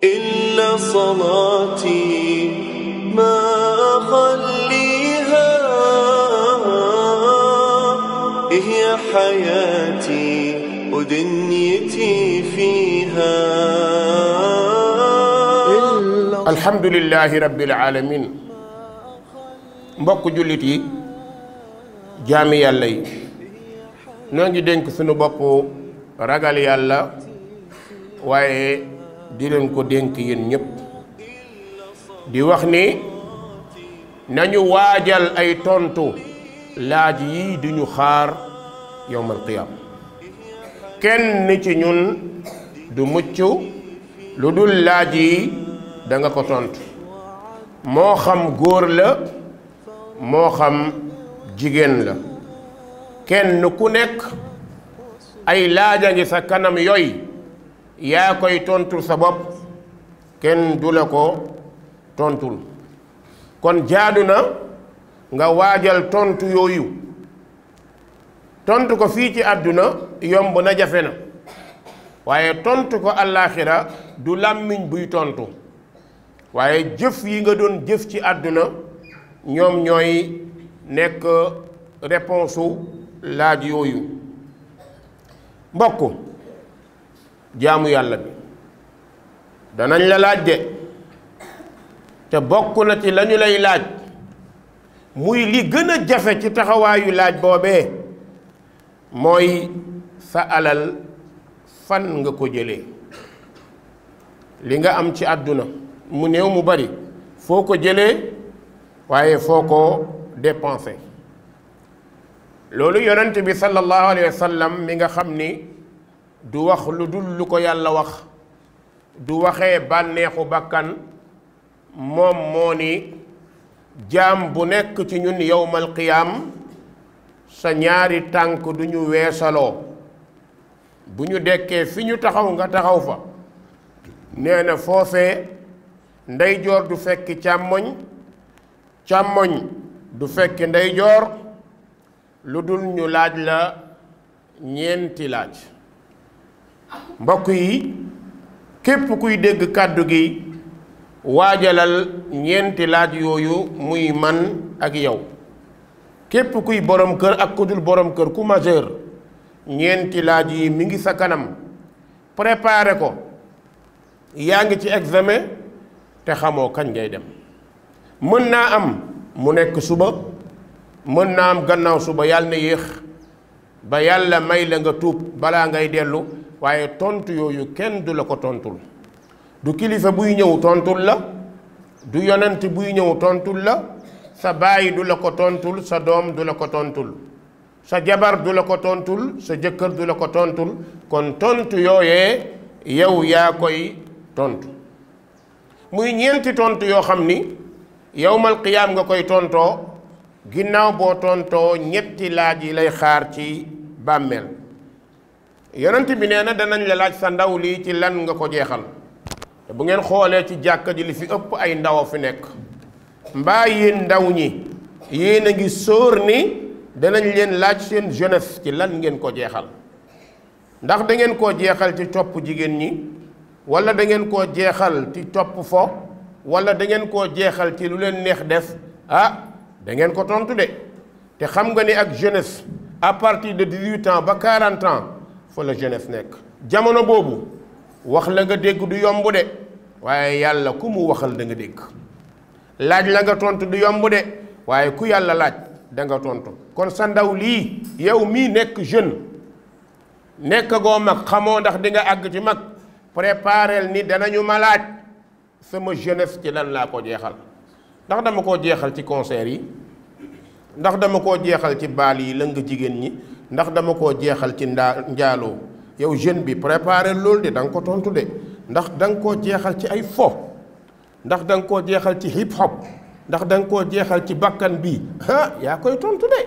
إلا صلاتي ما أخليها هي حياتي ودنيتي فيها. الحمد لله رب العالمين. mbokk jullit yi jaami yàlla yi noo ngi dénk sunu bopp ragal yàlla waaye di leen ko dénk yéen ñépp di wax ni nañu waajal ay tontu laaj yi di ñu xaar yowmal qiyaam. kenn ci ñun du mucc lu dul laaj yi da nga ko tontu moo xam góor la moo xam jigéen la. kenn ku nekk ay laaja ngi sa kanam yooyu yaa koy tontul sa bopp kenn du la ko tontul. kon jaadu na nga waajal tontu yooyu. tontu ko fii ci àdduna yomb na jafe na waaye tontu ko àllaaxira du làmmiñ buy tontu waaye jëf yi nga doon jëf ci àdduna ñoom ñooy nekk réponse u laaj yooyu. mbokk jaamu yàlla bi danañ la laaj de te bokk na ci lañu lay laaj muy li gën a jafe ci taxawaayu laaj boobee mooy sa alal fan nga ko jëlee. li nga am ci àdduna mu néew mu bari foo ko jëlee waaye foo ko dépensé. loolu yonent bi sallallahu alayhi wa sallam mi nga xam ni du wax lu dul lu ko yàlla wax du waxee bànneexu bakkan moom moo ni jaam bu nekk ci ñun yowmal qiyaam sa ñaari tànk du ñu weesaloo. bu ñu dekkee fi ñu taxaw nga taxaw fa nee na foofee ndeyjoor du fekki càmmoñ càmmoñ du fekki ndeyjoor lu dul ñu laaj la ñeenti laaj. mbokk yi képp kuy dégg kàddu gi waajalal ñeenti laaj yooyu muy man ak yow. képp kuy borom kër ak ku dul borom kër ku majeur ñeenti laaj yi mi ngi sa kanam. préparé ko. yaa ngi ci examen te xamoo kañ ngay dem. mën naa am mu nekk suba mën naa am gannaaw suba yàlla na yéex ba yàlla may la nga tuub balaa ngay dellu waaye tontu yooyu kenn du la ko tontul. du kilifa buy ñëw tontul la du yonent buy ñëw tontul la sa baay du la ko tontul sa doom du la ko tontul sa jabar du la ko tontul sa jëkkër du la ko tontul. kon tontu yooyee yow yaa koy tontu muy ñeenti tontu yoo xam ni yowmal qiyaam nga koy tontoo. ginnaaw boo tontoo ñetti laaj yi lay xaar ci bàmmeel. yonent bi nee na danañ la laaj sa ndaw lii ci lan nga ko jeexal. te bu ngeen xoolee ci jàkka ji li fi ëpp ay ndaw a fi nekk. mbaa yéen ndaw ñi yéen a ngi sóor ni danañ leen laaj seen jeunesse ci lan ngeen ko jeexal. ndax da ngeen koo jeexal ci topp jigéen ñi wala da ngeen koo jeexal ci topp fo wala da ngeen koo jeexal ci lu leen neex def. da ngeen ko tontu de te xam nga ni ak jeunesse à partir de 18 ans ba 40 ans fa la jeunesse nekk. jamono boobu wax la nga dégg du yomb de waaye yàlla ku mu waxal da nga dégg. laaj la nga tontu du yomb de waaye ku yàlla laaj da nga tontu. kon sa ndaw lii yow mii nekk jeune nekk goo mag xamoo ndax di nga àgg ci mag préparel ni danañu ma laaj sama jeunesse ci lan laa ko jeexal. ndax dama koo jeexal ci concert yi ndax dama koo jeexal ci baal yi lëng jigéen ñi ndax dama koo jeexal ci njaaloo. yow jeune bi préparé loolu de da nga ko tontu de. ndax da nga koo jeexal ci ay fo ndax da nga koo jeexal ci hip hop ndax da nga koo jeexal ci bakkan bi yaa koy tontu de.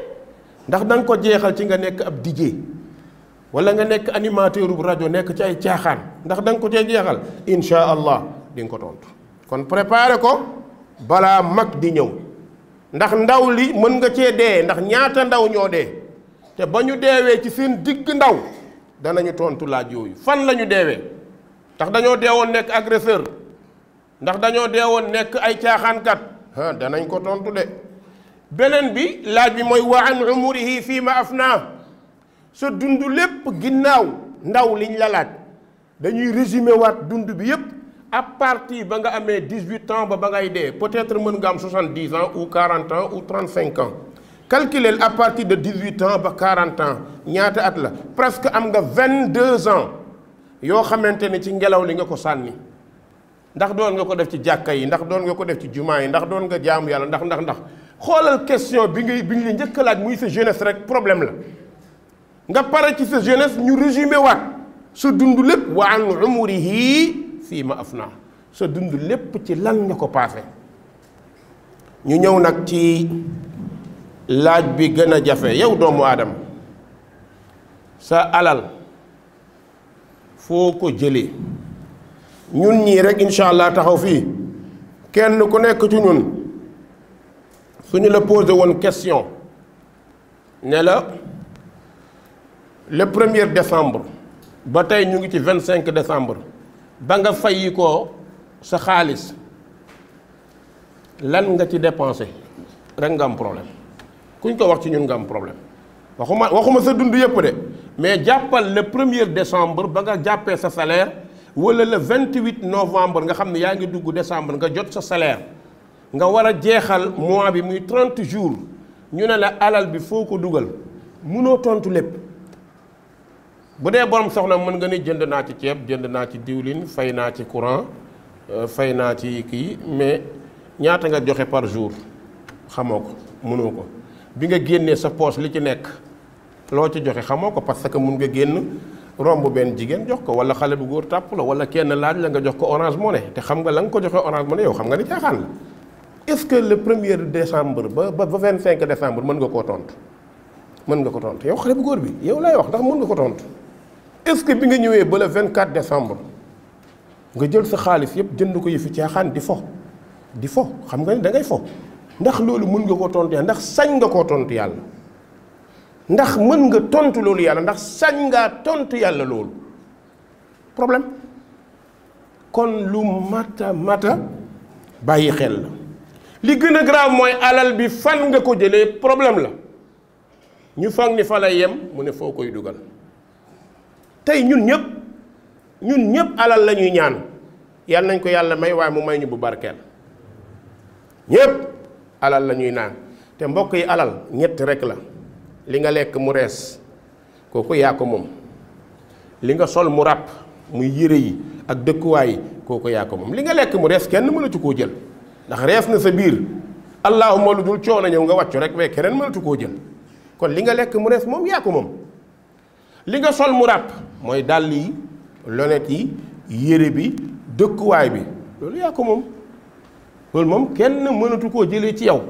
ndax da nga ko jeexal ci nga nekk ab DJ wala nga nekk animateur bu rajo nekk ci ay caaxaan ndax da nga ko cee jeexal insha allah di nga ko tontu. kon préparé ko balaa mag di ñëw. ndax ndaw li mën nga cee dee ndax ñaata ndaw ñoo dee te ba ñu deewee ci seen digg ndaw danañu tontu laaj yooyu fan la ñu deewee ndax dañoo deewoon nekk agresseur ndax dañoo deewoon nekk ay caaxaankat danañ ko tontu de. beneen bi laaj bi mooy wa an umurihi fii ma afnaa sa dund lépp ginnaaw ndaw liñ la laaj dañuy résumé waat dund bi yépp à partir ba nga amee 18 ans ba ngay dee peut-être mën nga am 70 ans ou 40 ans ou 35 ans calculer à partir de 18 ans ba 40 ans ñaata at la presque am nga 22 ans yoo xamante ni ci ngelaw li nga ko sànni ndax doon nga ko def ci jàkka yi ndax doon nga ko def ci jumaa yi ndax doon nga jaamu yàlla ndax xoolal question bi ñu la njëkk a laaj muy sa jeunesse rek problème la nga pare ci sa jeunesse ñu résumé waat sa dund lépp wa an umurihi fii ma afna sa dund lépp ci lan nga ko passé. ñu ñëw nag ci laaj bi gën a jafe yow doomu aadama sa alal foo ko jëlee ñun ñii rek incha allah taxaw fii kenn ku nekk ci ñun suñu la posé woon question ne la le 1er décembre ba tey ñu ngi ci 25 décembre ba nga fayyi ko sa xaalis lan nga ci dépensé rek nga am problème kuñ ko wax ci ñun nga am problème waxuma sa dund yëpp de mais jàppal le 1er décembre ba nga jàppee sa salaire wala le 28 novembre nga xam ne yaa ngi dugg décembre nga jot sa salaire nga war a jeexal mois bi muy 30 jours ñu ne la alal bi foo ko dugal munoo tontu lépp. bu dee borom soxna mën nga ni jënd naa ci ceeb jënd naa ci diwlin fay naa ci courant fay naa ci kii mais ñaata nga joxe par jour xamoo ko mënoo ko bi nga génnee sa poche li ci nekk loo ci joxe xamoo ko parce que mun nga génn romb benn jigéen jox ko wala xale bu góor tàpp la wala kenn laaj la nga jox ko Orange Money te xam nga la nga ko joxe Orange Money yow xam nga ni caaxaan la. est-ce que le 1er décembre ba 25 décembre mën nga koo tontu mën nga ko tontu yow xale bu góor bi yow lay wax ndax mën nga ko tontu. est-ce que bi nga ñëwee ba le 24 décembre nga jël sa xaalis yëpp jënd ko yëfi caaxaan di fo xam nga ni da ngay fo ndax loolu mën nga koo tontu yàlla ndax sañ nga koo tontu yàlla ndax mën nga tontu loolu yàlla ndax sañ ngaa tontu yàlla loolu problème kon lu mata bàyyi xel la li gën a grave mooy alal bi fan nga ko jëlee problème la ñu foog ni fa lay yem mu ne foo koy dugal. tey ñun ñëpp alal la ñuy ñaan yàlla nañ ko yàlla may waaye mu may ñu bu barkeel ñëpp alal la ñuy naan te mbokk yi alal ñett rek la li nga lekk mu rees kooku yaa ko moom li nga sol mu ràpp muy yére yi ak dëkkuwaay yi kooku yaa ko moom li nga lekk mu rees kenn mënatu koo jël ndax rees na sa biir allahuma lu dul coono ñëw nga wàccu rek mais keneen mënatu koo jël kon li nga lekk mu rees moom yaa ko moom li nga sol mu ràpp mooy dàll yi lonet yi yére bi dëkkuwaay bi loolu yaa ko moom loolu moom kenn mënatu koo jëlee ci yow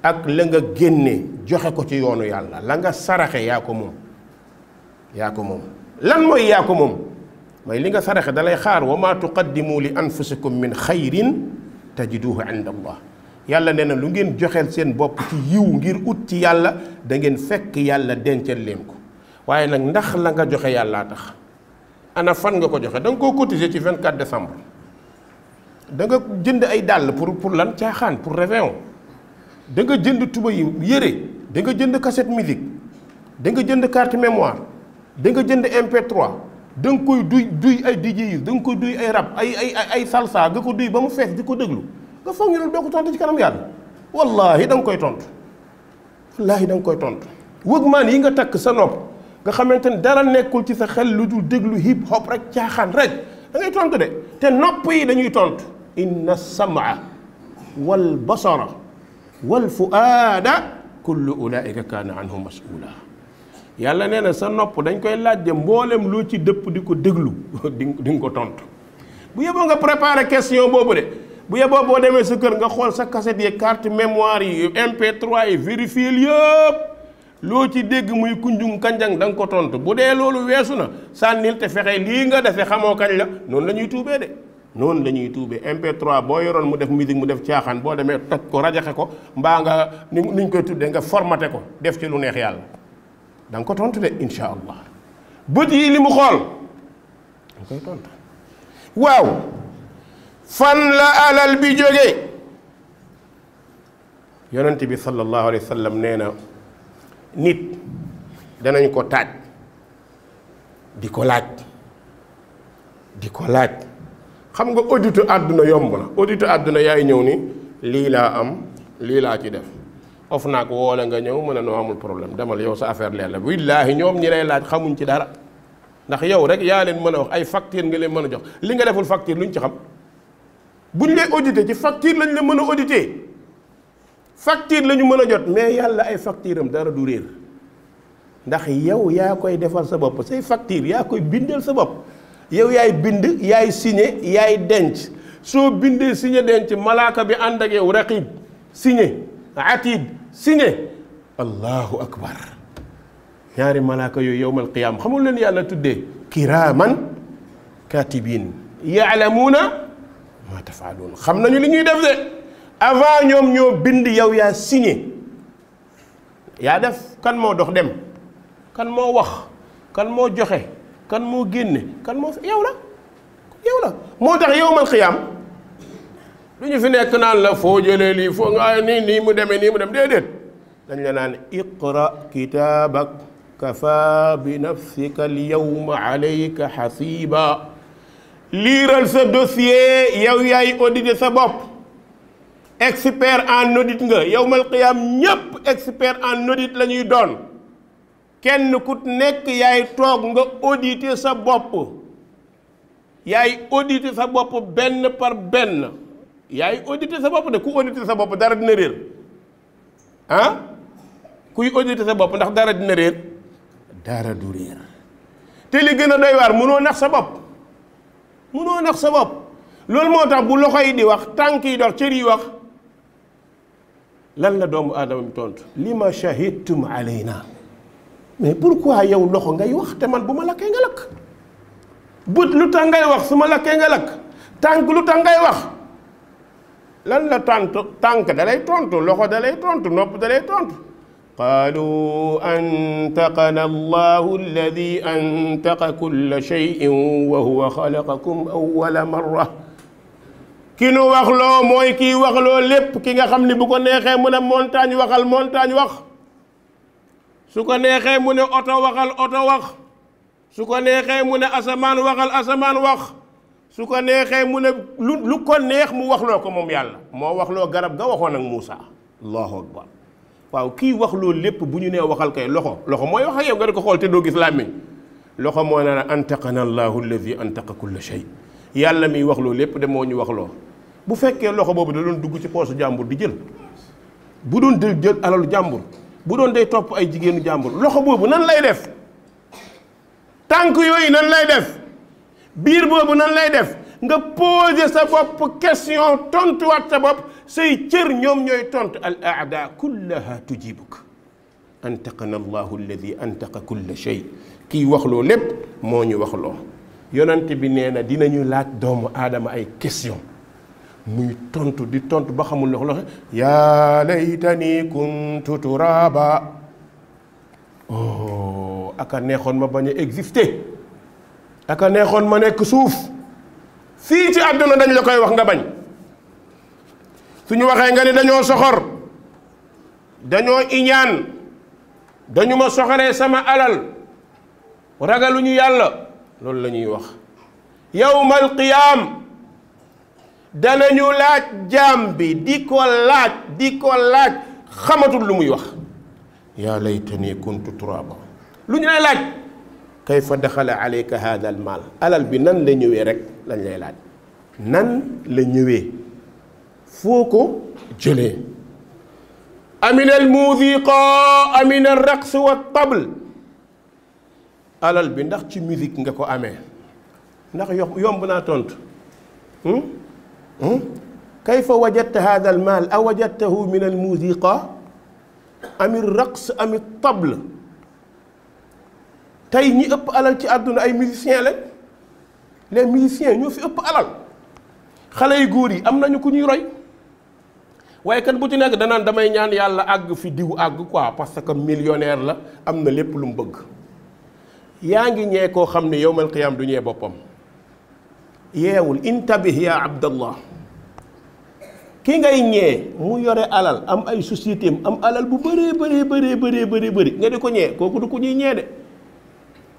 ak la nga génne joxe ko ci yoonu yàlla la nga saraxe yaa ko moom lan mooy yaa ko moom mooy li nga saraxe dalay xaar wa ma tuqaddimu li anfusikum min xayrin tajiduhu inda allah yàlla nee na lu ngeen joxeel seen bopp ci yiw ngir ut ci yàlla da ngeen fekk yàlla dencal leen ko waaye nag ndax la nga joxe yàllaa tax ana fan nga ko joxe da nga koo cotiser ci 24 décembre da nga jënd ay dàll pour lan caaxaan pour réveillon da nga jënd tuba yi yére da nga jënd cassette musique da nga jënd carte mémoire da nga jënd MP3 da nga koy duy ay DJ da nga koy duy ay rap ay salsa nga ko duy ba mu fees di ko déglu nga foog ñu ne doo ko tontu ci kanam yàlla wallahi da nga koy tontu wallahi da nga koy tontu wëgmaan yi nga takk sa nopp nga xamante ne dara nekkul ci sa xel lu dul déglu hip hop rek caaxaan rek da ngay tontu de te nopp yi dañuy tontu inna samaa wal basara wal fuaada kullu ulaika kaana anhu mas'ula yàlla nee na sa nopp dañ koy laaj de mboolem loo ci dëpp di ko déglu di nga ko tontu bu yeboo nga préparer question boobu de bu yeboo boo demee sa kër nga xool sa cassette yi carte mémoire yi MP3 yi vérifier yëpp loo ci dégg muy kunjung kanjang da nga ko tontu bu dee loolu weesu na sànnil te fexe lii nga defee xamoo kañ la noonu la ñuy tuubee de noonu la ñuy tuubee MP3 boo yoroon mu def musique mu def caaxaan boo demee toj ko rajaxe ko mbaa nga niñ koy tuddee nga formaté ko def ci lu neex yàlla da nga ko tontu de insha allah bët yi li mu xool da nga koy tontu waaw fan la alal bi jóge yonent bi sallallahu alayhi wa sallam nee na nit danañ ko taaj di ko laaj xam nga auditu àdduna yomb na auditu àdduna yaay ñëw ni lii laa am lii laa ci def of naag woole nga ñëw mën a noo amul problème demal yow sa affaire leen la billaahi ñoom ñi lay laaj xamuñ ci dara ndax yow rek yaa leen mën a wax ay facture nga leen mën a jox li nga deful facture luñ ci xam buñ lay audité ci facture lañ la mën a audité facture la ñu mën a jot mais yàlla ay facture am dara du réer ndax yow yaa koy defal sa bopp say facture yaa koy bindal sa bopp yow yaay bind yaay signé yaay denc soo bindee signé denc malaaka bi ànd ak yow raqib signé atid signé allahu akbar ñaari malaaka yooyu yowmal qiyaama xamul leen yàlla tuddee kiraaman katibin yaalamuuna ma tafaaluun xam nañu li ñuy def de avant ñoom ñoo bind yow yaa signé yaa def kan moo dox dem kan moo wax kan moo joxe kan moo génne kan moo yow la moo tax yowmal qiyaam lu ñu fi nekk naan la foo jëlee lii foo nga nii mu demee nii mu dem déedéet dañ la naan iqra kitaabak kafa bi nafsika al yawma alayka xasiba liiral sa dossier yow yaay auditer sa bopp expert en audit nga yawmal qiyaam ñépp expert en audit la ñuy doon kenn ku nekk yaay toog nga auditer sa bopp yaay auditer sa bopp benn par benn yaay auditer sa bopp de ku auditer sa bopp dara dina réer ah kuy auditer sa bopp ndax dara dina réer dara du réer te li gën a doy waar munoo nax sa bopp loolu moo tax bu loxo yi di wax tànk yi dox cër yi wax lan la doomu aadama mi tontu li ma shahidtum alayna mais pourquoi yow loxo ngay wax te man bu ma lakkee nga lakk bët lu tax ngay wax su ma lakkee nga lakk tànk lu tax ngay wax lan la tànk dalay tontu loxo dalay tontu nopp dalay tontu qaalu antaqana allahu alladi antaqa kulla shay'in wa huwa xalaqakum awwala marra ki nu wax loo mooy kii wax loo lépp ki nga xam ni bu ko neexee mu ne montagne waxal montagne wax su ko neexee mu ne oto waxal oto wax su ko neexee mu ne asamaan waxal asamaan wax su ko neexee mu ne lu ko neex mu waxloo ko moom yàlla moo waxloo garab ga waxoon ak Muusa allahu akbar waaw kii wax loolu lépp bu ñu nee waxal kay loxo mooy wax ak yow nga di ko xool te doo gis làmmiñ loxo moo ne antaqana allahu alladi antaqa kulla shay yàlla miy wax loolu lépp de moo ñu waxloo bu fekkee loxo boobu da doon dugg ci poosu jàmbur di jël bu doon jël alalu jàmbur bu doon day topp ay jigéenu jàmbur loxo boobu nan lay def tànk yooyu nan lay def biir boobu nan lay def nga poser sa bopp question tontuwaat sa bopp say cër ñoom ñooy tontu al aada kullaha tujibuk antaqana allahu alladi antaqa kulla shay kii waxloo lépp moo ñu waxloo yonent bi nee na dinañu laaj doomu aadama ay question muy tontu di tontu ba xamul loxo yaa laytani kuntu turaba oh aka neexoon ma bañ a exister aka neexoon ma nekk suuf fii ci àdduna dañ la koy wax nga bañ suñu waxee nga ni dañoo soxor dañoo iñaan dañu ma soxoree sama alal ragaluñu yàlla loolu la ñuy wax yawmal qiyaam danañu laaj jaam bi di ko laaj xamatul lu muy wax yaa laytani kuntu turaba lu ñu lay laaj kayfa daxala alayka hada al maal alal bi nan la ñëwee rek lañ lay laaj nan la ñëwee foo ko jëlee amin al musiqa amin al raqs wa tabl alal bi ndax ci musique nga ko amee ndax yomb naa tontu kayfa wajadta hada al maal aw wajadtahu min al musiqa am al raqs am al tabl tey ñi ëpp alal ci àdduna ay musiciens lañ les musiciens ñoo fi ëpp alal xale yu góor yi am nañu ku ñuy roy waaye kan bu ci nekk danaan damay ñaan yàlla àgg fi diw àgg quoi parce que millionnaire la am na lépp lu mu bëgg yaa ngi ñee koo xam ne yowmal qiyaam du ñee boppam yeewul intabih ya abdallah ki ngay ñee mu yore alal am ay société am alal bu bëree bëri nga di ko ñee kooku du ko ñuy ñee de.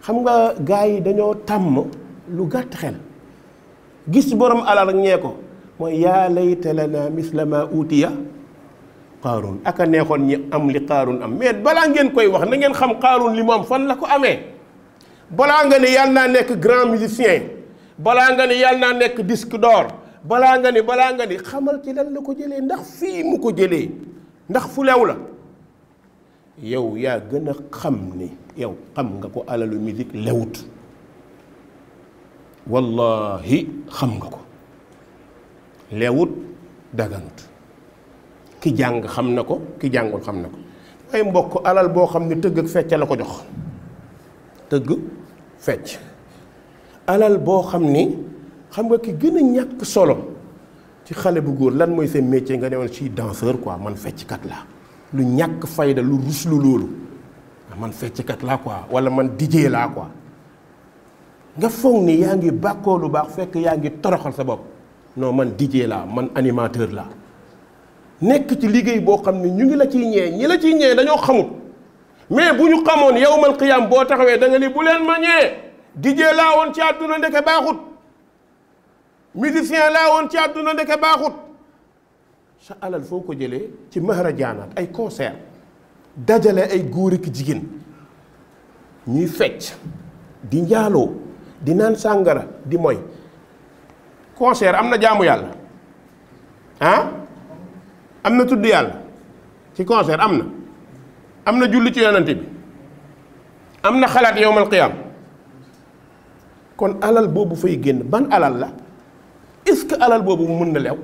xam nga gars yi dañoo tàmm lu gàtt xel gis borom alal ak ñee ko mooy yaa layta lana misla ma utiya Qaaruun aka neexoon ñi am li Qaaruun am mais balaa ngeen koy wax na ngeen xam Qaaruun li mu am fan la ko amee. balaa nga ne yàlla naa nekk grand musicien balaa nga ne yàlla naa nekk disque d'or balaa nga ni xamal ci lan la ko jëlee ndax fii mu ko jëlee ndax fu lew la yow yaa gën a xam ni yow xam nga ko alalu musique lewut wallahi xam nga ko lewut daganut ki jàng xam na ko ki jàngul xam na ko ay mbokk alal boo xam ne tëgg ak fecc la ko jox tëgg fecc alal boo xam ni xam nga ki gën a ñàkk solo ci xale bu góor lan mooy seen métier nga newoon ci danseur quoi man fecckat laa lu ñàkk fayda lu ruslu loolu man fecckat laa quoi wala man DJ laa quoi nga foog ni yaa ngi bàkkoo lu baax fekk yaa ngi toroxal sa bopp non man DJ laa man animateur laa nekk ci liggéey boo xam ne ñu ngi la ciy ñee ñi la ciy ñee dañoo xamut mais bu ñu xamoon yawmal qiyaam boo taxawee da nga ni bu leen ma ñee DJ laa woon ci àdduna ndeke baaxut musicien laa woon ci àdduna ndeke baaxut sa alal foo ko jëlee ci mahrajaanaat ay concert dajale ay góor ak jigéen ñuy fecc di njaaloo di naan sàngara di moy concert am na jaamu yàlla ah am na tudd yàlla ci concert am na julli ci yonante bi am na xalaat yawmal qiyaam kon alal boobu fay génn ban alal la est-ce que alal boobu mën na lew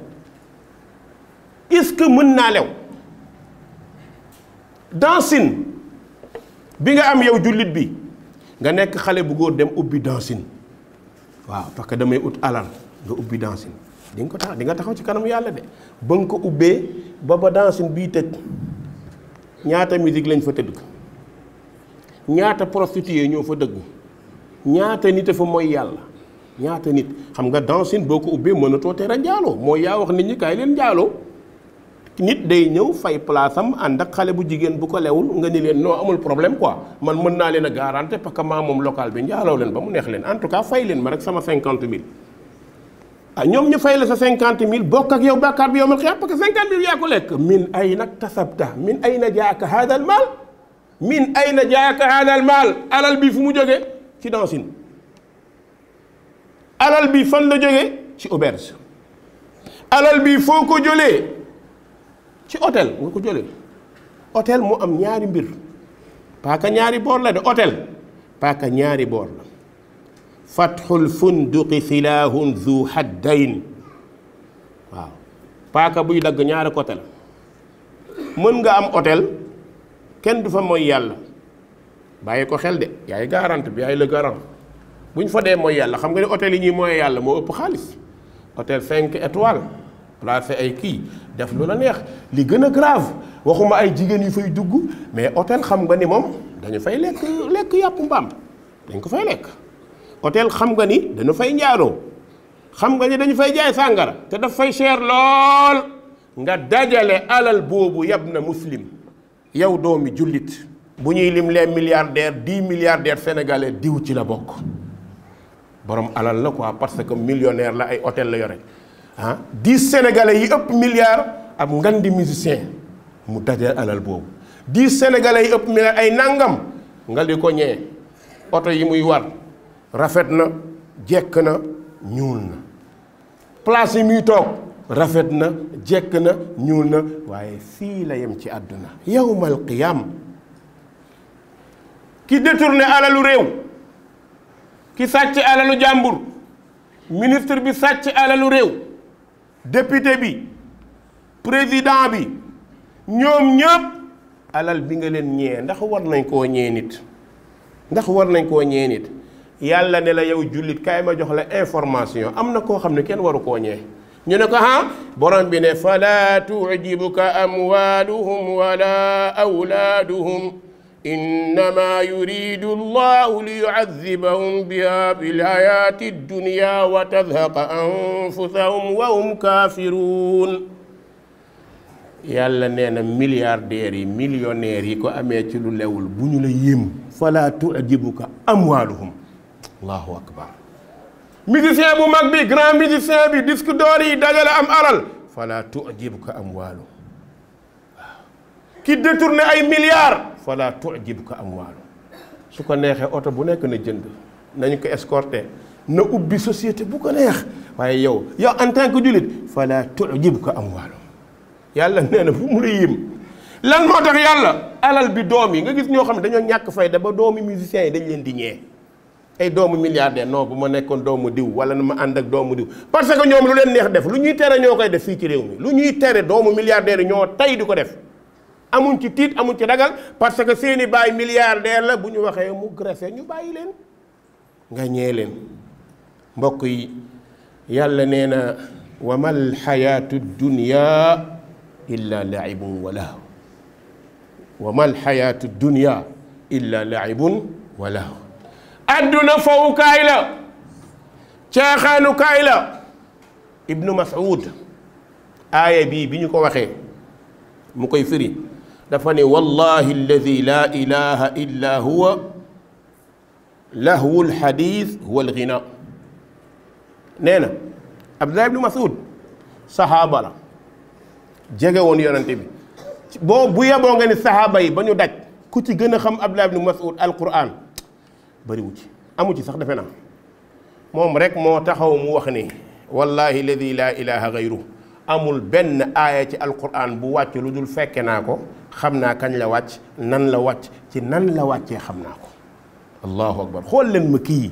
est-ce que mën naa lew dancing bi nga am yow jullit bi nga nekk xale bu góor dem ubbi dancing waaw parce que damay ut alal nga ubbi dancing di nga taxaw ci kanam yàlla de ba nga ko ubbee ba dancing bii tëj ñaata musique lañ fa tëgg ñaata prostituée ñoo fa dëgg ñaata nit a fa mooy yàlla ñaata nit xam nga dancing boo ko ubbee mënatoo tere njaaloo mooy yaa wax nit ñi kaay leen njaaloo nit day ñëw fay place am ànd ak xale bu jigéen bu ko lewul nga ni leen non amul problème quoi man mën naa leen a garanté parce que maa moom local bi njaaloo leen ba mu neex leen en tout cas fay leen ma rek sama 50 000 ah ñoom ñu fay la sa 50 000 bokk ak yow bàkkaar bi yow ma xeex parce que 50 000 yaa ko lekk min ayna tasabta min ayna jaaka hada al maal min ayna jaaka hada al maal alal bi fu mu jógee ci dancing alal bi fan la jógee ci auberge alal bi foo ko jëlee ci hôtel nga ko jëlee hôtel mu am ñaari mbir paaka ñaari boor la de hôtel paaka ñaari boor la fatxul funduqi silaahun zu haddayn waaw paaka buy dagg ñaari côté la mën nga am hôtel kenn du fa mooy yàlla bàyyi ko xel de yaay garante bi yaay le garant bu ñu fa dee mooy yàlla xam nga ne hôtel yi ñuy mooy yàlla moo ëpp xaalis hôtel 5 étoiles placé ay kii def lu la neex li gën a grave waxuma ay jigéen yu fay dugg mais hôtel xam nga ni moom dañu fay lekk yàpp mbaam dañ ko fay lekk hôtel xam nga ni dañu fay njaaloo xam nga ni dañu fay jaay sàngara te daf fay cher lool nga dajale alal boobu yab na muslim yow doomi jullit bu ñuy lim les milliardaires 10 milliardaires sénégalais diw ci la bokk borom alal la quoi parce que millionnaire la ay hôtel la yore ah 10 sénégalais yi ëpp milliard ab ngan di musicien mu dajale alal boobu 10 sénégalais yi ëpp milliard ay nangam nga di ko ñee oto yi muy war rafet na jekk na ñuul na place yi muy toog rafet na jekk na ñuul na waaye fii la yem ci àdduna yawmal qiyaam ki détourné alalu réew ki sàcc alalu jàmbur ministre bi sàcc alalu réew député bi président bi ñoom ñëpp alal bi nga leen ñee ndax war nañ koo ñee nit ndax war nañ koo ñee nit yàlla ne la yow jullit kaay ma jox la information am na koo xam ne kenn waru koo ñee ñu ne ko borom bi ne fala tujibuka amwaluhum wala awlaaduhum innama yuridu llahu liyu'adhibahum biha fil hayati dunya wa tadhaqa anfusahum wa hum kafirun. yàlla nee na milliardaires yi millionnaires yi ko amee ci lu lewul bu ñu la yéem fala tu'jibuka amwaluhum. allahu akbar. musicien bu mag bi grand musicien bi disque d'or yi dajale am alal fala tu'jibuka amwaluhum. ki détourné ay milliards fala tu'jibuka amwaluhum. su ko neexee oto bu nekk na jënd nañu ko escorté na ubbi société bu ko neex waaye yow en tant que jullit fala tu'jibuka amwaluhum. yàlla nee na bu mu la yim lan moo tax yàlla alal bi doom yi nga gis ñoo xam ne dañoo ñàkk fayda ba doomi musiciens yi dañ leen di ñee ay doomu milliardaire non bu ma nekkoon doomu diw wala na ma ànd ak doomu diw parce que ñoom lu leen neex def lu ñuy tere ñoo koy def fii ci réew mi lu ñuy tere doomu milliardaire yi ñoo tay di ko def amuñ ci tiit amuñ ci ragal parce que seeni baay milliardaire la bu ñu waxee mu greffé ñu bàyyi leen nga ñee leen. mbokk yi yàlla nee na wa mal xayaatu dunya illa laibun wa lahu wa mal xayaatu dunya illa laibun wa lahu. adduna fowukaay la caaxaanukaay la. ibnu Mas'ud aaya bii bi ñu ko waxee mu koy firi dafa ne wallahi alladi la ilaha illa huwa lahwu lxadis huwa alghina. nee na Abdullah ibnu Mas'ud sahaaba la jege woon yonante bi bu yeboo nga ni sahaaba yi ba ñu daj ku ci gën a xam Abdullah ibnu Mas'ud alquran bariwu ci amu ci sax defe naa moom rek moo taxaw mu wax ni wallahi alladi la ilaha gayru amul benn aaya ci alquran bu wàcc lu dul fekke naa ko xam naa kañ la wàcc nan la wàcc ci nan la wàccee xam naa ko. allahu akbar. xool leen ma kii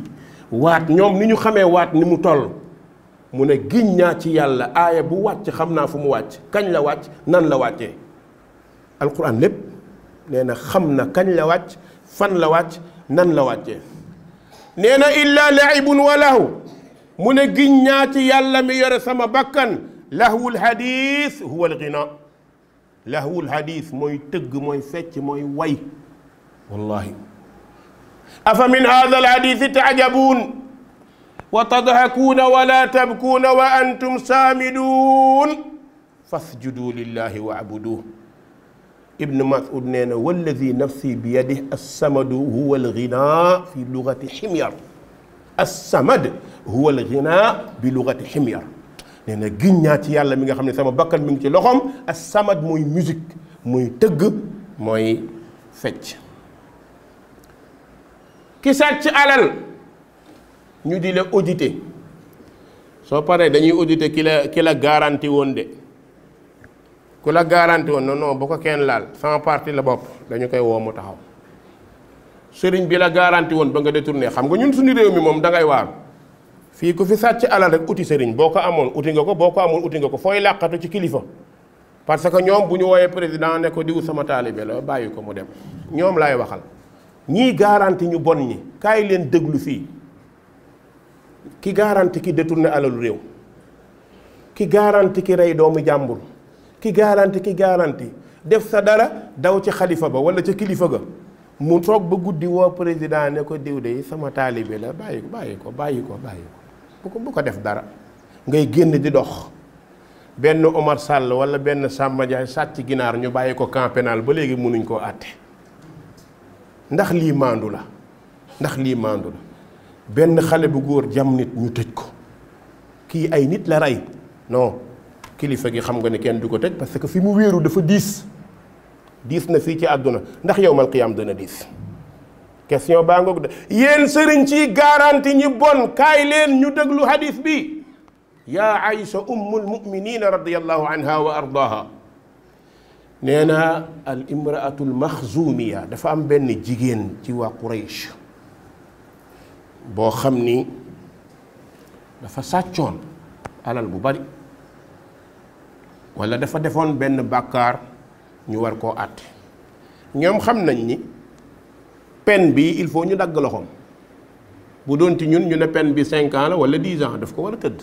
waat ñoom ni ñu xamee waat ni mu toll mu ne giñ naa ci yàlla aaya bu wàcc xam naa fu mu wàcc kañ la wàcc nan la wàccee. alquran lépp nee na xam na kañ la wàcc fan la wàcc nan la wàccee. nee na illa laibun wa lahu mu ne giñ naa ci yàlla mi yore sama bakkan lahwul hadis huwa alghina. lahwul hadis mooy tëgg mooy fecc mooy way wallahi. afa min hadha alhadisi tajabuun wa tadhakuuna wala tabkuuna wa antum saamiduun fasjudu lillahi wa'buduh. ibnu Mas'ud nee na walladi nafsi bi yadihi assamadu huwa alghina fi lugati ximyar. assamad huwa alghina bi lugati ximyar. nee na giñ naa ci yàlla mi nga xam ne sama bakkan mi ngi ci loxoom. assamad mooy musique mooy tëgg mooy fecc. ki sàcc alal ñu di la auditer soo paree dañuy auditer ki la garanti woon de ku la garanti woon non bu ko kenn laal sama parti la bopp dañu koy woo mu taxaw. sëriñ bi la garanti woon ba nga détourné xam nga ñun suñu réew mi moom da ngay waaru fii ku fi sàcc alal rek uti sëriñ boo ko amoon uti nga ko boo ko amoon uti nga ko fooy làqatu ci kilifa parce que ñoom bu ñu wooyee président ne ko diw sama taalibe la bàyyi ko mu dem ñoom laay waxal. ñii garanti ñu bon ñi kaay leen déglu fii ki garanti ki détourné alalu réew ki garanti ki rey doomu jàmbur ki garanti def sa dara daw ci xalifa ba wala ca kilifa ga mu toog ba guddi woo président ne ko diw de sama taalibe la bàyyi ko bu ko def dara ngay génn di dox benn Omar Sall wala benn Samba Ndiaye sàcc ginaar ñu bàyyi ko camp pénal ba léegi mënuñ koo àtte. ndax lii maandu la benn xale bu góor jam nit ñu tëj ko kii ay nit la rey non kilifa gi xam nga ne kenn du ko tëj parce que fi mu wéeru dafa diis na fii ci àdduna ndax yawmal qiyaam dana diis. question baa ngoog de yéen sëriñ ci garanti ñi bon kaay leen ñu déglu hadis bi. yaa Aïcha ummul muminina radiyallahu anha wa ardaha nee na al imraatul maxzumiya dafa am benn jigéen ci waa Quraysh boo xam ni dafa sàccoon alal bu bari walla dafa defoon benn bàkkaar ñu war koo àtte ñoom xam nañ ni peine bi il faut ñu dagg loxoom bu doon ci ñun ñu ne peine bi 5 ans la walla 10 ans daf ko war a tëdd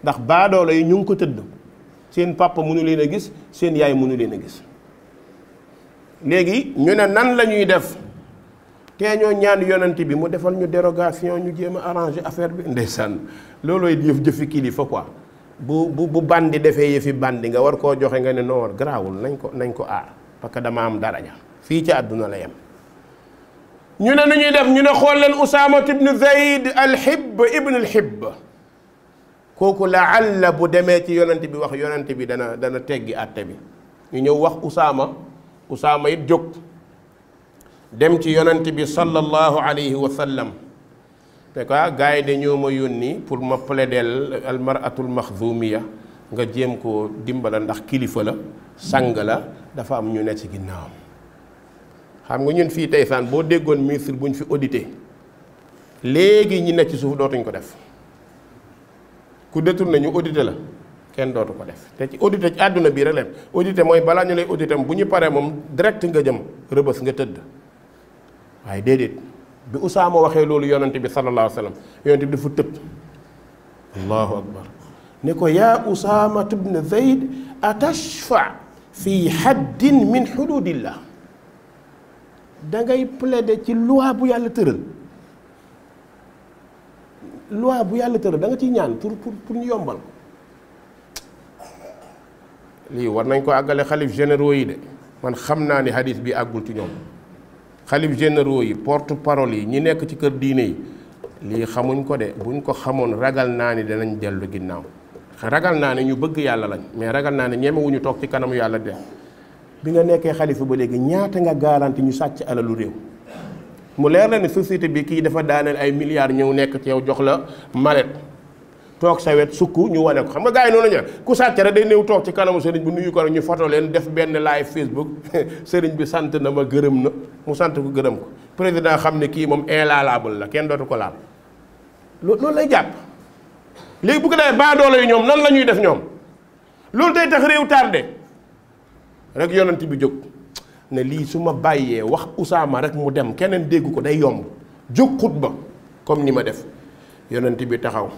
ndax baadoola yi ñu ngi ko tëdd seen papa mënu leen a gis seen yaay mënu leen a gis léegi ñu ne nan la ñuy def tee ñoo ñaan yonent bi mu defal ñu dérogation ñu jéem a arranger affaire bi ndeysaan loolooy jëfi kilifa quoi bu bandi defee yëfi bandi nga war koo joxe nga ne noo war garaawul nañ ko aar parce que dama am daraja fii ci àdduna la yem ñu ne nu ñuy def ñu ne xool leen Usaama ibn Zayd al-Hibb ibn al-Hibb kooku laalla bu demee ci yonent bi wax yonent bi dana teggi àtte bi ñu ñëw wax Usaama it jóg dem ci yonent bi sallallahu alayhi wa sallam te quoi gars yi dañoo ma yónni pour ma plaidel almaratul maxzumiya nga jéem koo dimbala ndax kilifa la sang la dafa am ñu ne ci ginnaawam xam nga ñun fii tey saan boo déggoon ministre bu ñu fi audité léegi ñi ne ci suuf dootuñ ko def ku détourné ñu audité la kenn dootu ko def te ci audité ci àdduna bii rek leen audité mooy balaa ñu lay audité bu ñu paree moom direct nga jëm rëbës nga tëdd waaye déedéet bi Usaama waxee loolu yonante bi sallallahu alayhi wa sallam yonante bi dafa tëb allahu akbar ne ko yaa Usaama ibn Zayd atashfa fi haddin min hududillah da ngay plaider ci loi bu yàlla tëral loi bu yàlla tëral da nga ciy ñaan pour ñu yombal ko lii war nañ ko àggale xalif généraux yi de man xam naa ni hadis bi àggul ci ñoom xalif généraux yi porte parole yi ñi nekk ci kër diine yi lii xamuñ ko de buñ ko xamoon ragal naa ni danañ dellu ginnaaw ragal naa ne ñu bëgg yàlla lañ mais ragal naa ne ñemewuñu toog ci kanamu yàlla de bi nga nekkee xalifa ba léegi ñaata nga garanti ñu sàcc alalu réew mu leer la ne société bi kii dafa daaneel ay milliards ñëw nekk ci yow jox la mallette toog sa wet sukk ñu wane ko xam nga gars yi noonu la ñu ku sàcc rek day néew toog ci kanamu sëriñ bi nuyu ko rek ñu photo leen def benn live Facebook sëriñ bi sant na ma gërëm na mu sant ko gërëm ko président xam ne kii moom inlaalaabul la kenn dootu ko laal loolu lay jàpp léegi bu ko defee baadoolo yi ñoom nan la ñuy def ñoom loolu day tax réew tardé rek yonent bi jóg ne lii su ma bàyyee wax Usaama rek mu dem keneen dégg ko day yomb jóg xutba comme ni ma def yonent bi taxaw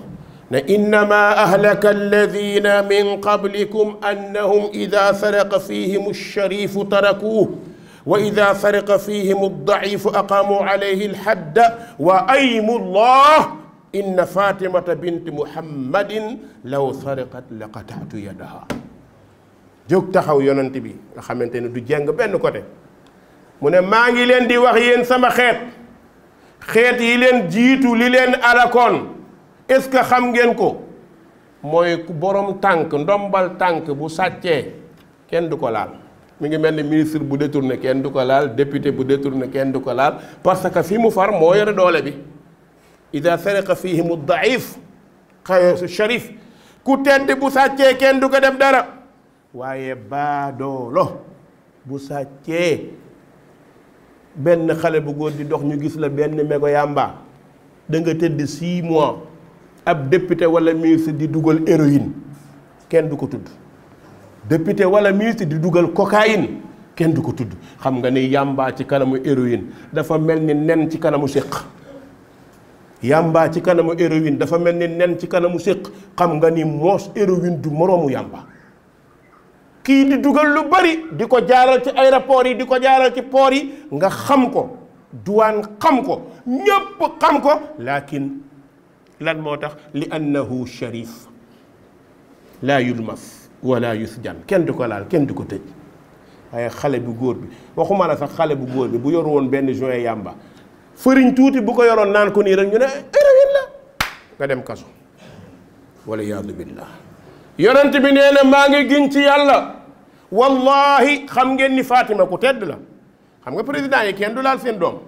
ne innama ahlaka alladina min qablikum annahum ida saraqa fihim alsharifu tarakuuh wa ida saraqa fihim aldaifu aqamu alayhi alhadda wa aymu llah inna fatimata bint muhammadin law sariqat la qataatu yadaha jóg taxaw yonent bi nga xamante ne du jeng benn côté mu ne maa ngi leen di wax yéen sama xeet yi leen jiitu li leen alakoon est-ce que xam ngeen ko mooy borom tànk ndombal tànk bu sàccee kenn du ko laal mi ngi mel ni ministre bu détourné kenn du ko laal député bu détourné kenn du ko laal parce que fi mu far moo yore doole bi ida sariqa fihimu daif sharif ku tedd bu sàccee kenn du ko def dara waaye baadoolo bu sàccee benn xale bu góor di dox ñu gis la benn mégo yàmba da nga tëdd 6 mois ab député wala ministre di dugal héroïne kenn du ko tudd député wala ministre di dugal cocaïne kenn du ko tudd xam nga ni yàmbaa ci kanamu héroïne dafa mel ni nen ci kanamu séq yàmbaa ci kanamu héroïne dafa mel ni nen ci kanamu séq xam nga ni moos héroïne du moroomu yàmba kii di dugal lu bari di ko jaaral ci aéroport yi di ko jaaral ci port yi nga xam ko douane xam ko ñépp xam ko lakin lan moo tax li annahu sharif laa yulmas wala yusjan kenn du ko laal kenn du ko tëj waaye xale bu góor bi waxuma la sax xale bu góor bi bu yor woon benn joint yàmba fëriñ tuuti bu ko yoroon naan ko nii rek ñu ne héroïne la nga dem kaso wala yaadu billah yonent bi nee na maa ngi giñ ci yàlla wallahi xam ngeen ni Fatima ku tedd la xam nga président yi kenn du laal seen doom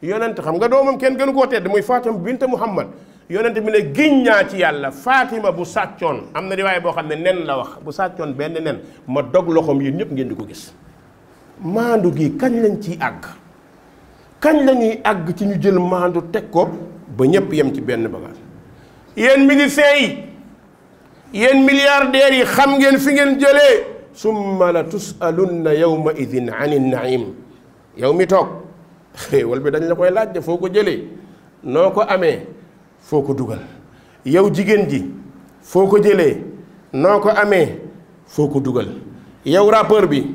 yonent xam nga doomam kenn gënu koo tedd muy Fatima bint Muhammad yonent bi ne giñ ñaa ci yàlla Fatima bu sàccoon am na riwaay boo xam ne nen la wax bu sàccoon benn nen ma dog loxoom yéen ñëpp ngeen di ko gis maandu gi kañ lañ ciy àgg kañ la ñuy àgg ci ñu jël maandu teg ko ba ñëpp yem ci benn bagage yéen musiciens yi yéen milliardaires yi xam ngeen fi ngeen jëlee summa la tusalunna yawma idin ani naim yow mi toog xéewal bi dañ la koy laaj de foo ko jëlee noo ko amee foo ko dugal yow jigéen ji foo ko jëlee noo ko amee foo ko dugal yow rappeur bi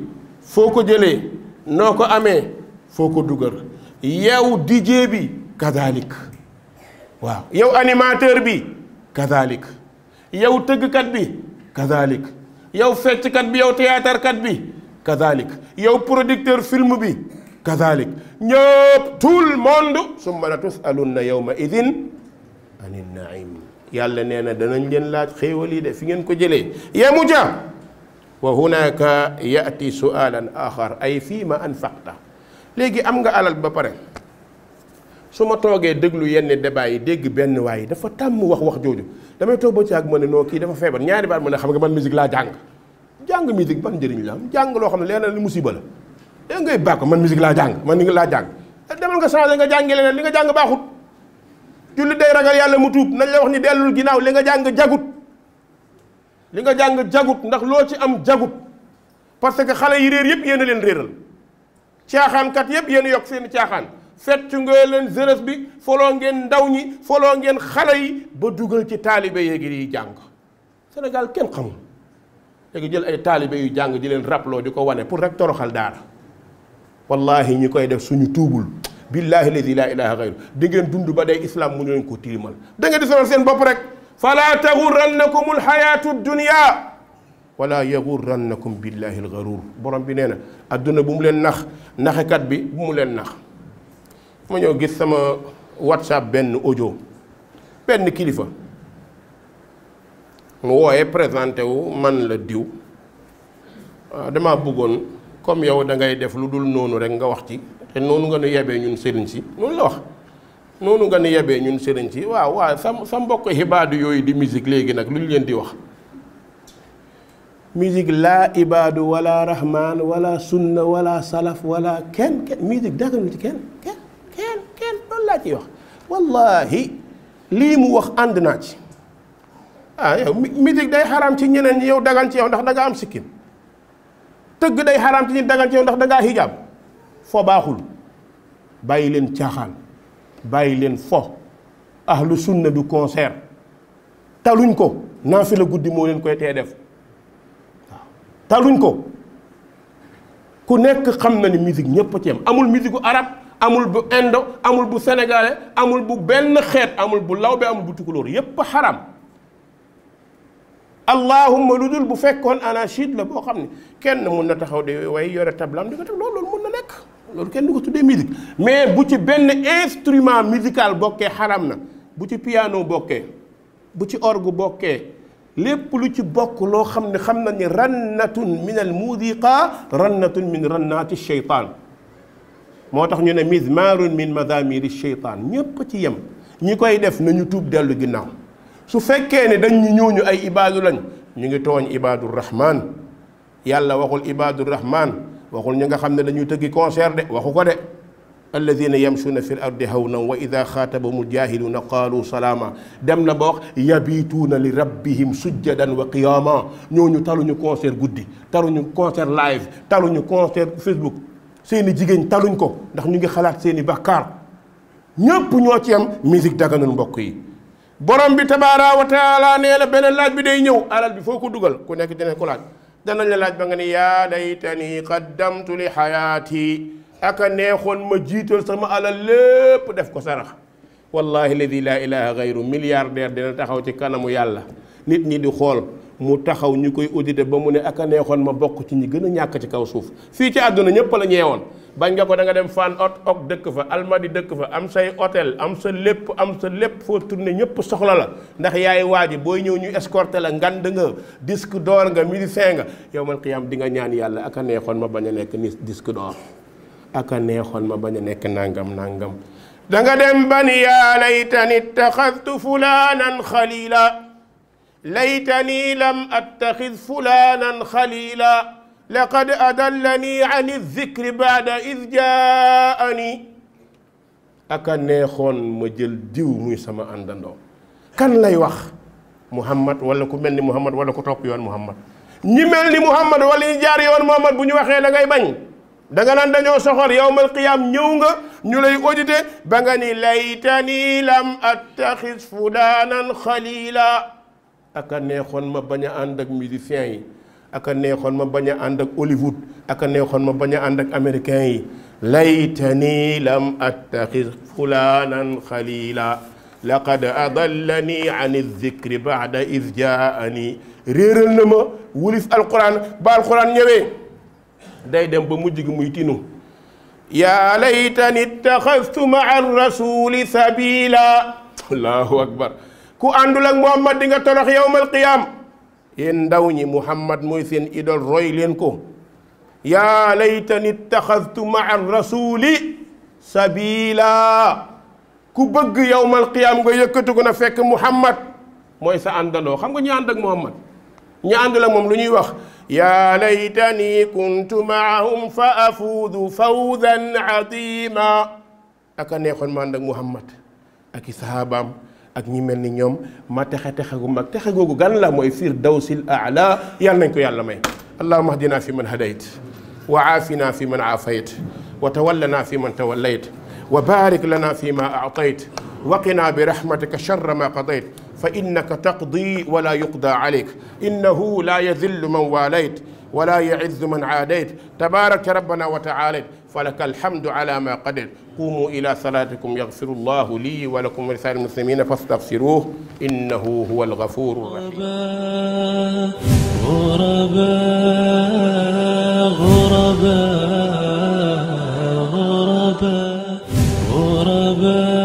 foo ko jëlee noo ko amee foo ko dugal. yow DJ bi kadalik waaw yow animateur bi kadalik yow tëggkat bi kadalik yow fecckat bi yow théâtre kat bi kadalik yow producteur film bi kadalik ñëpp tout le monde summa la tusalunna yawma idin anin naim yàlla nee na danañ leen laaj xéewal yi de fi ngeen ko jëlee yemu ja wa hunaka yati sualan axar ay fii ma anfaqta léegi am nga alal ba pare su ma toogee déglu yenn débat yi dégg benn waay dafa tàmm wax jooju damay toog ba ci ak ma ne noo kii dafa feebar ñaari baat ma ne xam nga man musique laa jàng musique ban njëriñ la am jàng loo xam ne leer na ni musiba la dégg ngay bàkk man musique laa jàng man ni nga laa jàng demal nga changé nga jàngi leneen li nga jàng baaxut julli day ragal yàlla mu tuub nañ la wax ni dellul ginnaaw li nga jàng jagut li nga jàng jagut ndax loo ci am jagut parce que xale yi réer yëpp yéen a leen réeral caaxaankat yëpp yéen a yokk seen caaxaan feccu nga leen jeunesse bi foloo ngeen ndaw ñi foloo ngeen xale yi ba dugal ci taalibe yéegi yi jàng Sénégal kenn xamul léegi jël ay taalibe yu jàng di leen rappeloo di ko wane pour rek toroxal daara wallahi ñi koy def suñu tuubul billahi ladi laa ilaha gayru di ngeen dund ba day islam mu leen ko tilimal da ngeen di sonal seen bopp rek fala taxurrannakum alxayatu dunia wala yaxurrannakum billahi alxaruur borom bi nee na adduna bu mu leen nax naxekat bi bu mu leen nax ma ñëw gis sama whatsapp benn audio benn kilifa mu wooyee présenté wu man la diw waaw damaa bëggoon comme yow da ngay def lu dul noonu rek nga wax ci te noonu nga nu yebee ñun sëriñ si noonu la wax noonu nga nu yebee ñun sëriñ si waaw sa mbokk xibaadu yooyu di musique léegi nag lu ñu leen di wax musique laa ibaadu wala rahman wala sunna wala salaf wala kenn musique daganu ci kenn loolu laa ciy wax wallahi lii mu wax ànd naa ci yow musique day xaraam ci ñeneen ñi yow dagan ci yow ndax da nga am sikkin tëgg day xaraam ci ñi dagan ci yow ndax da ngaa hijab fo baaxul bàyyi leen caaxaan bàyyi leen fo ahlu sunna du concert taluñ ko naafila guddi moo leen koy tee def waaw taluñ ko ku nekk xam na ni musique ñépp a ci am amul musique bu arab amul bu indo amul bu sénégalais amul bu benn xeet amul bu lawbe amul bu tukulóor yépp xaram allahumma lu dul bu fekkoon anachid la boo xam ne kenn mun na taxaw de way yore tablam di ko teg loolu mun na nekk loolu kenn du ko tuddee musique mais bu ci benn instrument musical bokkee xaram na bu ci piano bokkee bu ci orgue bokkee lépp lu ci bokk loo xam ne xam na ni rannatun min al musiqa rannatun min rannati sheytaan moo tax ñu ne mizmarun min mazamiri sheytaan ñépp ci yem ñi koy def nañu tuub dellu ginnaaw su fekkee ne dañ ñu ñooñu ay ibaadu lañ ñu ngi tooñ ibaadu rahman yàlla waxul ibaadu rahman waxul ñi nga xam ne dañuy tëggi concert de waxu ko de alladina yamshuuna fi l ardi hawnan wa ida xaatabahum aljahiluuna qaalu salaama dem na ba wax yabituuna li rabbihim sujjadan wa qiyaama ñooñu taluñu concert guddi taluñu concert live taluñu concert Facebook seeni jigéen taluñ ko ndax ñu ngi xalaat seeni bàkkaar ñépp ñoo ci am musique daganul mbokk yi borom bi tabaara wa taala nee na beneen laaj bi day ñëw alal bi foo ko dugal ku nekk dina ko laaj danañ la laaj ba nga ni yaa laytani qaddamtu li xayaati aka neexoon ma jiital sama alal lépp def ko sarax wallahi alladi laa ilaha gayru milliardaire dina taxaw ci kanamu yàlla nit ñi di xool mu taxaw ñu koy audité ba mu ne aka neexoon ma bokk ci ñi gën a ñàkk ci kaw suuf fii ci àdduna ñëpp la ñeewoon bañ nga ko da nga dem fan ok dëkk fa almadi dëkk fa am say hôtel am sa lépp foo tourné ñëpp soxla la ndax yaay waaji booy ñëw ñu escorté la ngand nga disque d'or nga musicien nga yawmal qiyaam di nga ñaan yàlla aka neexoon ma bañ a nekk ni disque d'or aka neexoon ma bañ a nekk nangam da nga dem bani yaa laytani ittaxadtu fulanan xalila laytani lam attaxid fulanan xalila laqad adallani an zikri baada id jaani aka neexoon ma jël diw muy sama àndandoo kan lay wax Muhammad wala ku mel ni Muhammad wala ku topp yoon Muhammad ñi mel ni Muhammad wala ñu jaar yoon Muhammad bu ñu waxee da ngay bañ da nga naan dañoo soxor yawmal qiyaam ñëw nga ñu lay audité ba nga ni laytani lam attaxis fulaanan xalila aka neexoon ma bañ a ànd ak musiciens yi aka neexoon ma bañ a ànd ak Hollywood aka neexoon ma bañ a ànd ak américain yi laytani lam attaxid fulanan xalila laqad adallani an aldikri bada id jaani réeral na ma wulif alquran ba alquran ñëwee day dem ba mujj gi muy tinu yaa laytani ittaxastu maa rasuli sabila allahu akbar ku àndul ak muhammad di nga torox yawmal qiyaam yéen ndaw ñi muhammad mooy seen idol roy leen ko yaa laytani ittaxastu maa rasuli sabila ku bëgg yawmal qiyaam nga yëkkatu ko na fekk muhammad mooy sa àndandoo xam nga ñu ànd ak muhammad ñu àndul ak moom lu ñuy wax yaa laytani kuntu maahum fa afuudu fawzan azima aka neexoon ma ànd ak muhammad ak i sahabaam ak ñi mel ni ñoom ma texe gu mag texe googu gan la mooy firdawsil aala yàlla nañ ko yàlla may allahumma ahdina fi man hadayt wa aafina fi man aafayt wa tawallana fi man tawallayt wa barik lana fi ma aatayt wa qina bi rahmatika sharra ma qadayt fa innaka taqdi wala yuqda alayk innahu la yadillu man walayt wala yaizzu man aadayt tabarakta rabbana wa taalayt falaka alhamdu ala ma qadayt qumu ila salatikum yaghfiru llahu li wa lakum wa lisaa'iril muslimina fastaghfiruhu innahu huwa alghafuru rahim غرباء